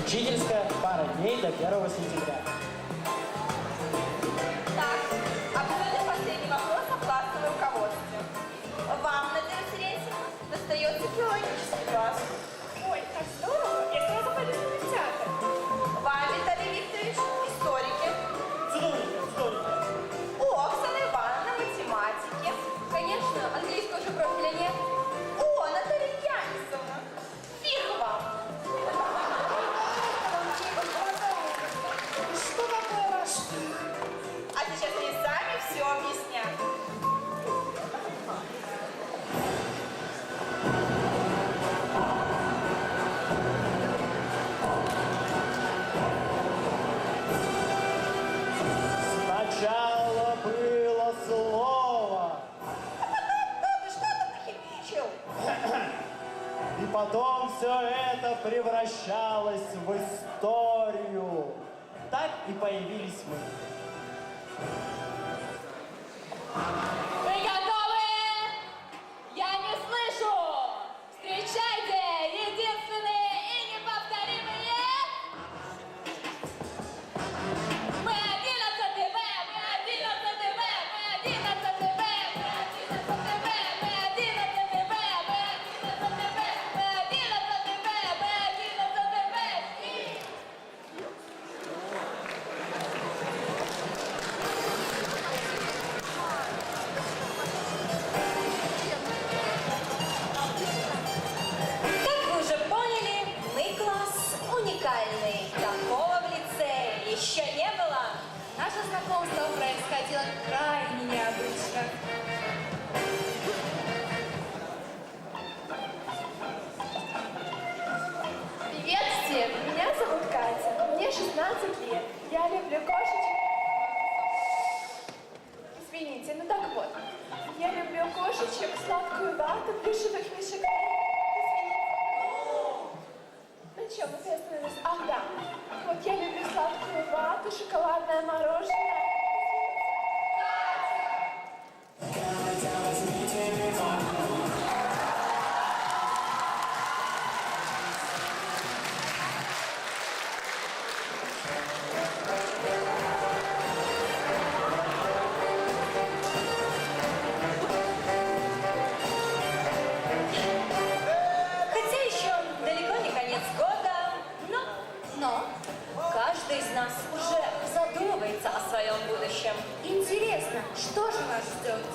Учительская пара дней до 1 сентября. Так, обсудим последний вопрос о классовом руководстве. Вам, Надежда Терентьевна, достается филологический класс. Ой, как здорово! Я сразу пойду в театр. Вам, Виталий Викторович, историки. Здорово. У Оксаны Ивановны математики. Конечно, английского же профиля нет. О, Наталья Янисовна. Фиг вам. Что такое ваш пих? А сейчас они сами все объяснят. Сначала было слово, Ты что там нахимичил? и потом все это превращалось в историю. Так и появились мы. Вы готовы? Я не слышу! Встречайте единственные и неповторимые! Мы 11 Б, мы 11 Б, мы 11 Б, мы 11 Б, мы 11 Б, мы 11 Б, мы 11 Б, мы 11 Б. Как вы уже поняли, мы класс уникальный. Такого в лицее еще не было. Наше знакомство происходило крайне необычно. Привет всем! Меня зовут Катя. Мне 16 лет. Я люблю кошечек. Извините, ну так вот. Я люблю кошечек, сладкую вату, плюшевых мишек. Ну что, мы опять остановились? Ах, да. Вот я люблю сладкую вату, шоколадное мороженое. Хотя еще далеко не конец года, но каждый из нас уже задумывается о своем будущем. Интересно, что же нас ждет?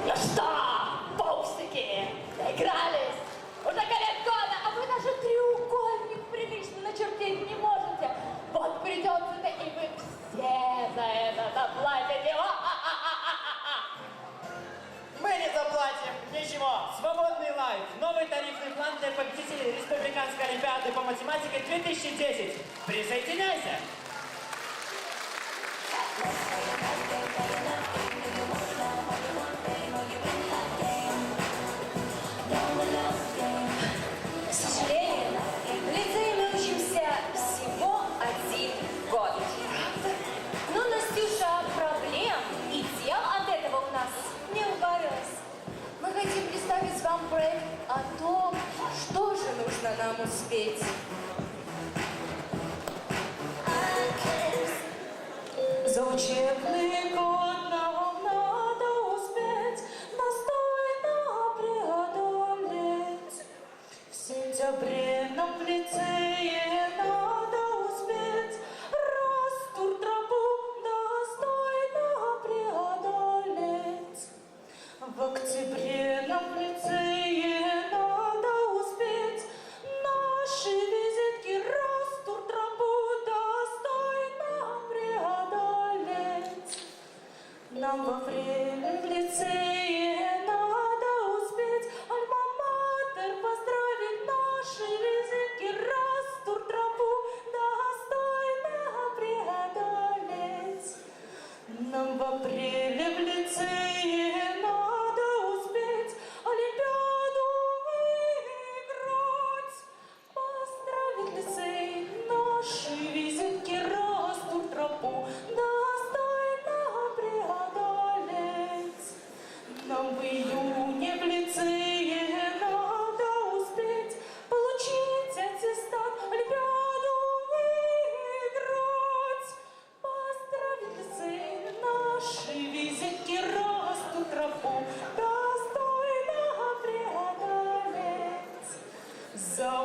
Ну что, пупсики, доигрались? Уже конец года, а вы даже треугольник прилично начертить не можете. Вот придется-то и вы все за это заплатите. Мы не заплатим ничего. Свободный лайф. Новый тарифный план для победителей Республиканской олимпиады по математике 2010. Присоединяйся. К сожалению, в лицее мы учимся всего 1 год. Но, Настюша, проблем и дел от этого у нас не убавилось. Мы хотим представить вам проект о том, что же нужно нам успеть. За учебный год нам надо успеть достойно преодолеть. В сентябре нам в лицее надо успеть растур тропу достойно преодолеть. В октябре нам в лицее надо успеть наши визитки растур тропу достойно преодолеть. Нам во время в лицее надо успеть альма-матер поздравить наши визитки So